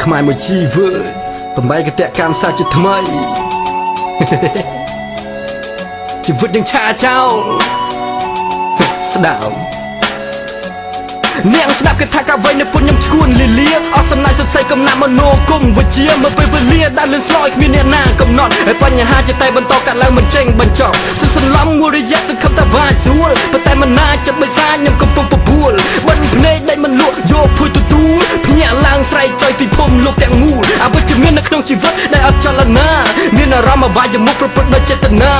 ខ្មែរមួយជីវិតបំបីកតកម្មសាជាថ្មីជីវិតនឹងឆាចោលស្ដាប់នាងស្ដាប់គេថាកាវៃនៅពុនខ្ញុំឈួនលីលាអស់សំណាយសរសៃកំណាប់មនោគមវិជាមើលពេលវេលាដែលលឿនស្លោយគ្មានអ្នកណាកំណត់ហើយបញ្ហាជាតែបន្តកាត់ឡើងមិនចេញបញ្ចប់សសន្លំមួយរយៈសង្ឃឹមថាវាយស្រួលប៉ុន្តែមិនណាចិត្តបិសាខ្ញុំកំពុងបបួលបិទភ្នែកដេញមិនលក់យកភួយទទួលភ្ញាក់ឡើងស្រែកចុយពីភូមិលោកទាំងមូលអវិជ្ជមាននៅក្នុងជីវិតដែលអត់ចលនាមានអារម្មណ៍អបាយមុខប្រព្រឹត្តដោយចេតនា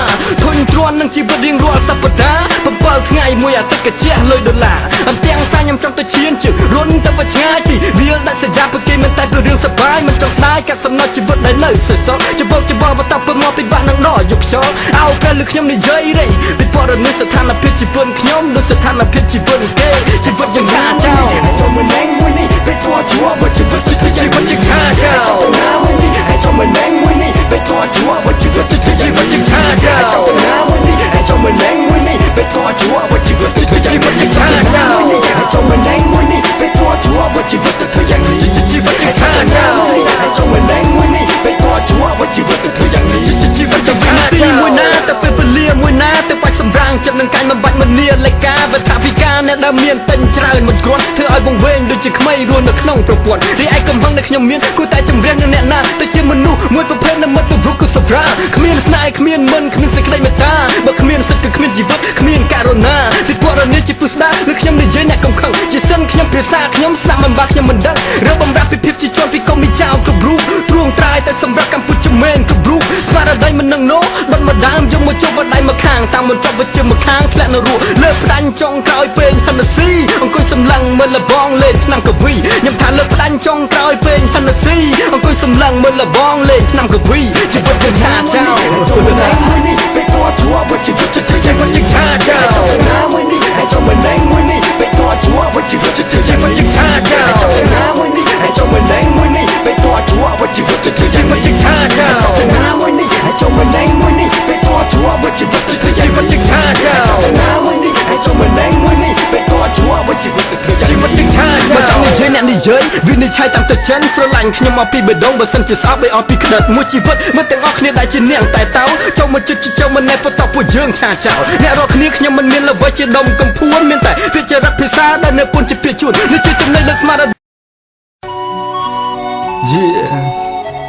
ធុញទ្រាន់នឹងជីវិតរៀងរាល់សប្តាហ៍7ថ្ងៃមួយអាទិត្យកញ្ជះលុយដុល្លារអន្ទាំងសាខ្ញុំចង់ទៅឈានជើងរុនទៅឆ្ងាយពីវាលដាច់សញ្ញាពួកគេមិនតែពីរឿងសប្បាយមិនចង់ស្ដាយកាត់សំណត់ជីវិតដែលនៅសសច្បោកច្បល់បតពមកពីបាក់នឹងដកយកខ្យល់អោពេលលើខ្ញុំនិយាយរេពីព័ត៌មានស្ថានភាពជីវិតខ្ញុំដូចស្ថានភាពជីវិតគេជីវិតយ៉ាងណាចោលចូលមកណែងមួយនេះពេលតួជួបជីវិតជីវិតយ៉ាងណាចោលចូលទៅណាមួយនេះហើយចូលមកណែងមួយនេះពេលតួជួបជីវិតជីវិតយ៉ាងណាចោលចូលទៅណាមួយនេះហើយចូលមកណែងមួយនេះពេលតួជួបជីវិតជីវិតយ៉ាងណាចោលហើយចូលមកណែងមួយនេះពេលតួជួបជីវិតទៅយ៉ាងនេះជីវិតយ៉ាងណាចោលហើយចូលមកណែងមួយនេះពេលតួជួបជីវិតទៅយ៉ាងនេះជីវិតយ៉ាងណាចោលមួយណាទៅពេលវេលាមួយណាទៅបាច់សម្រាំងចិត្តនឹងកាយមិនបាច់មនីលេខាវត្ថវិការអ្នកដែលមានតិញច្រើនមិនគ្រាន់ធ្វើឲ្យវង្វេងដូចជាក្មេងរស់នៅក្នុងប្រព័ន្ធរីឯកំហឹងដែលខ្ញុំមានគួរតែជំរាបនឹងអ្នកណាទៅជាមនុស្សមួយប្រភេទដែលមិនទៅរុកសុប្រាគ្មានស្នេហ៍គ្មានមិនគ្មានសេចក្តីមេត្តាបើគ្មានសិទ្ធិគឺគ្មានជីវិតគ្មានករណាពីព័ត៌មានជាពុស្ដាឬខ្ញុំនិយាយអ្នកកំខឹងជាសិនខ្ញុំភាសាខ្ញុំស្ដាប់មិនបាក់ខ្ញុំមិនដឹងរើបំរាប់ពីភាពជាជនពីកុំមីចៅគ្រប់រូបទ្រួងត្រាយតែសម្រាប់កម្ពុជាមែនគ្រប់រូបស្មារតីមិននឹងណូបិទមកដើមយកមកជប់វដៃមកខាងតាមមកចប់វិជាមកខាងធ្លាក់នៅរស់លើផ្ដាច់ចុងក្រោយពេញហិនស៊ីអង្គុយសម្លឹងមើលលបងលេងឆ្នាំកវីខ្ញុំថាលើផ្ដាច់ចុងក្រោយពេញហិនស៊ីអង្គុយសម្លឹងមើលលបងលេងឆ្នាំកវីជីវិតយ៉ាងឆាចោលចូលទៅណាមួយនេះពេលតួជួបជីវិតជីវិតយ៉ាងឆាចោលចូលទៅណាមួយនេះហើយចូលមកណែងមួយនេះពេលតួជួបជីវិតជីវិតយ៉ាងឆាចោលចូលទៅណាមួយនេះហើយចូលមកណែងមួយនេះពេលតួជួបជីវិតជីវិតយ៉ាងឆាចោលចូលទៅណាមួយនេះហើយចូលមកណែងមួយនេះពេលតួជួបជីវិតជីវិតយ៉ាងឆាចោលចូលទៅណាមួយនេះហើយចូលមកណែងមួយនេះពេលតួជួបជីវិតជីវិតយ៉ាងឆាចោលបើចង់និយាយអ្នកនិយាយវានិយាយតាមទៅចិនស្រឡាញ់ខ្ញុំមកពីបេះដូងបើសិនជាស្អប់ឲ្យអស់ពីក្តិតមួយជីវិតមិនទាំងអស់គ្នាដែលជានាងតែតោចូលមកជិតចូលមកណែបន្តពួកយើងឆាចោលអ្នករកគ្នាខ្ញុំមិនមានល្វើជាដុំកំភួនមានតែវិចារៈភាសាដែលនៅពុនជាពាក្យជួននេះជាចំណុចលើស្មារតី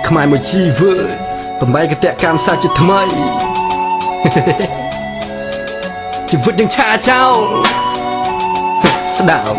ខ្មែរមួយជីវិតបំបីកតកម្មសាជាថ្មីជីវិតនឹងឆាចោលស្ដាប់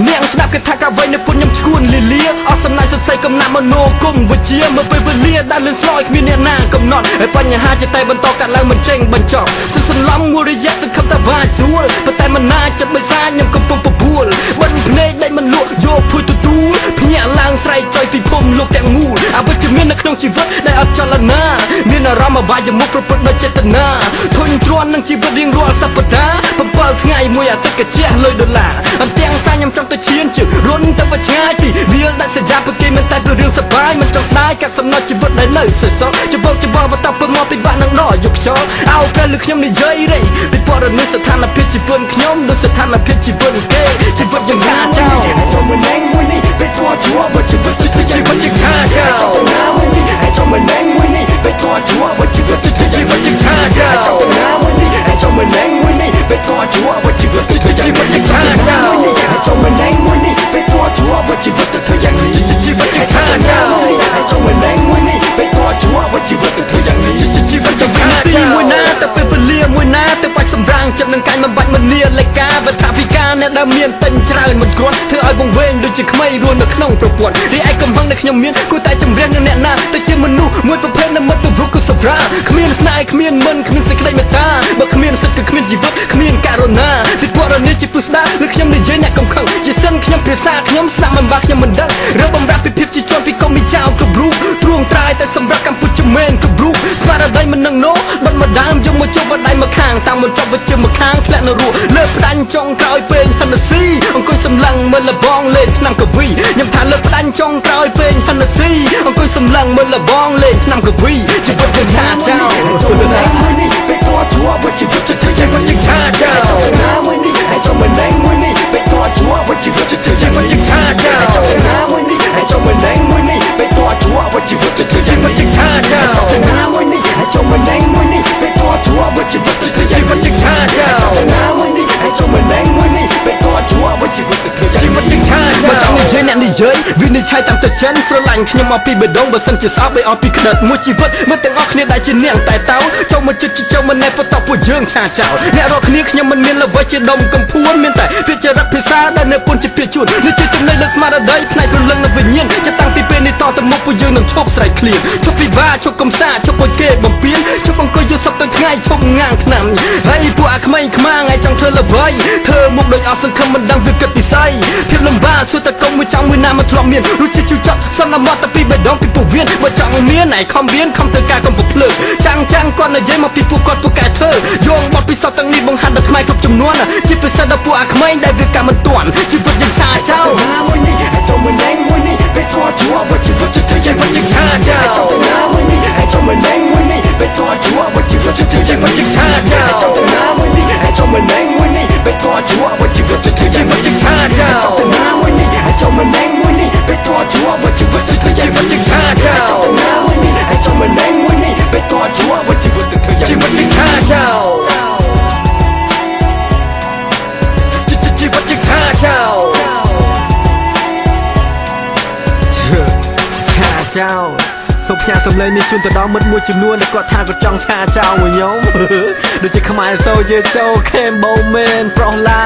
នាងស្ដាប់គេថាកាវៃនៅពុនខ្ញុំឈួនលីលាអស់សំណាយសរសៃកំណាប់មនោគមវិជាមើលពេលវេលាដែលលឿនស្លោយគ្មានអ្នកណាកំណត់ហើយបញ្ហាជាតែបន្តកាត់ឡើងមិនចេញបញ្ចប់សសន្លំមួយរយៈសង្ឃឹមថាវាយស្រួលប៉ុន្តែមិនណាចិត្តបិសាខ្ញុំកំពុងបបួលបិទភ្នែកដេញមិនលក់យកភួយទទួលភ្ញាក់ឡើងស្រែកចុយពីភូមិលោកទាំងមូលអវិជ្ជមាននៅក្នុងជីវិតដែលអត់ចលនាមានអារម្មណ៍អបាយមុខប្រព្រឹត្តដោយចេតនាធុញទ្រាន់នឹងជីវិតរៀងរាល់សប្តាហ៍7ថ្ងៃមួយអាទិត្យកញ្ជះលុយដុល្លារអន្ទាំងសាខ្ញុំចង់ទៅឈានជើងរុនទៅឆ្ងាយពីវាលដាច់សញ្ញាពួកគេមិនតែពីរឿងសប្បាយមិនចង់ស្ដាយកាត់សំណត់ជីវិតដែលនៅសសច្បោកច្បល់បតពមកពីបាក់នឹងដកយកខ្យល់អោពេលលើខ្ញុំនិយាយរេពីព័ត៌មានស្ថានភាពជីវិតខ្ញុំដូចស្ថានភាពជីវិតគេជីវិតយ៉ាងណាចោលចូលមកណែងមួយនេះពេលតួជួបជីវិតជីវិតយ៉ាងណាចោលចូលទៅណាមួយនេះហើយចូលមកណែងមួយនេះពេលតួជួបជីវិតជីវិតយ៉ាងណាចោលចូលទៅណាមួយនេះហើយចូលមកណែងមួយនេះពេលតួជួបជីវិតជីវិតយ៉ាងណាចោលហើយចូលមកណែងមួយនេះពេលតួជួបជីវិតទៅយ៉ាងនេះជីវិតយ៉ាងណាចោលហើយចូលមកណែងមួយនេះពេលតួជួបជីវិតទៅយ៉ាងនេះជីវិតយ៉ាងណាចោលមួយណាទៅពេលវេលាមួយណាទៅបាច់សម្រាំងចិត្តនឹងកាយមិនបាច់មនីលេខាវត្ថវិការអ្នកដែលមានតិញច្រើនមិនគ្រាន់ធ្វើឲ្យវង្វេងដូចជាក្មេងរស់នៅក្នុងប្រព័ន្ធរីឯកំហឹងដែលខ្ញុំមានគួរតែជំរាបនឹងអ្នកណាទៅជាមនុស្សមួយប្រភេទដែលមិនទៅរុកសុប្រាគ្មានស្នេហ៍គ្មានមិនគ្មានសេចក្តីមេត្តាបើគ្មានសិទ្ធិគឺគ្មានជីវិតគ្មានករណាពីព័ត៌មានជាពុស្ដាឬខ្ញុំនិយាយអ្នកកំខឹងជាសិនខ្ញុំភាសាខ្ញុំស្ដាប់មិនបាក់ខ្ញុំមិនដឹងរើបំរាប់ពីភាពជាជនពីកុំមីចៅគ្រប់រូបទ្រួងត្រាយតែសម្រាប់កម្ពុជាមែនគ្រប់រូបស្មារតីមិននឹងណូបិទមកដើមយកមកជប់វដៃមកខាងតាមមកចប់វិជាមកខាងធ្លាក់នៅរស់លើផ្ដាច់ចុងក្រោយពេញហិនស៊ីអង្គុយសម្លឹងមើលលបងលេងឆ្នាំកវីខ្ញុំថាលើផ្ដាច់ចុងក្រោយពេញហិនស៊ីអង្គុយសម្លឹងមើលលបងលេងឆ្នាំកវីជីវិតយ៉ាងឆាចោលចូលទៅណាមួយនេះពេលតួជួបជីវិតជីវិតយ៉ាងឆាចោលចូលទៅណាមួយនេះហើយចូលមកណែងមួយនេះពេលតួជួបជីវិតជីវិតយ៉ាងឆា យាយវិនិច្ឆ័យតាមទឹកចិនស្រឡាញ់ខ្ញុំមកពីបេះដូងបើសិនជាស្អប់ឲ្យអស់ពីក្តិតមួយជីវិតមិនទាំងអស់គ្នាដែលជានាងតែតោចូលមកចិត្តចូលមកណែបតពួកយើងឆាចោលអ្នករកគ្នាខ្ញុំមិនមានល្បិចជាដុំកំភួនមានតែពាក្យចរិតភាសាដែលនៅពុនជាពាក្យជួននេះជាចំណេញលើស្មារតីផ្នែកព្រលឹងនិងវិញ្ញាណจะតាំងពីពេលនេះតទៅមុខពួកយើងនឹងឈប់ស្រែកឃ្លានឈប់ពិបាកឈប់កំសាឈប់ឲ្យគេបំពេញឈប់អង្គុយយល់សពទាំងថ្ងៃឈប់ងាងឆ្នាំហើយពួកអាក្មេងខ្មាំងឲ្យចង់ធ្វើល្បីធ្វើមុខដូចអស់សង្ឃឹមមិនដឹងវាគិតពិស័យភាពលំបាកសួរតកុំមួយចង់មួយណាមិនធ្លាប់មានរសជាតិជូរចត់សន្មតតែពីបេះដូងពីពោះវៀនបើចង់មានឯខំរៀនខំធ្វើការកុំប្រភ្លើចាំងគាត់និយាយមកពីពួកគាត់ពួកកែធ្វើយោងបទពិសោធន៍ទាំងនេះបង្ហាញដល់ខ្មែរគ្រប់ចំនួនជាពិសេសដល់ពួកអាក្មេងដែលវាកាមិនទាន់ជីវិតយ៉ាងឆាចោលមួយនេះឲ្យចូលមួយណែងមួយនេះពេលធေါ်ជួបើជីវិតจะធ្វើយ៉ាងមិនយ៉ាងឆាចោលចូលទៅណាមួយនេះឲ្យចូលមួយណែងមួយនេះពេលធေါ်ជួបើជីវិតจะធ្វើយ៉ាងមិនយ៉ាងឆាចោលចូលទៅណាមួយនេះឲ្យចូលមួយណែងមួយនេះពេលធေါ်ជួបើជីវិតจะធ្វើយ៉ាងមិនយ៉ាងឆាចោលចូលទៅណាមួយនេះឲ្យចូលមួយណែងមួយនេះពេលធေါ်ជួបើជីវិតจะធ្វើយ៉ាងមិនយ៉ាងឆាចោលចូលទៅណាមួយនេះឲ្យចូលមួយណែងមួយនេះពេលធေါ်ជួបើជីវិតจะធ្វើយ៉ាងមិនយ៉ាងឆាចោលជីវិតយ៉ាងឆាចោលឆាចោលសូមផ្ញើសំឡេងនេះជូនទៅដល់មិត្តមួយចំនួនដែលគាត់ថាគាត់ចង់ឆាចោលមួយខ្ញុំដូចជាខ្មែរសូជេចូល Cambo Man ប្រុសឡា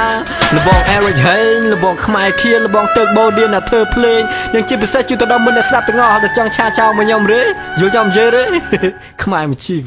លបង Eric Hain លបងខ្មែរខៀនលបងទឹកបូឌៀនណាធ្វើភ្លេងនិងជាពិសេសជូនទៅដល់មិត្តដែលស្ដាប់ទាំងអស់ដែលចង់ឆាចោលមួយខ្ញុំរេយល់ចាំនិយាយរេខ្មែរមួយជីវិត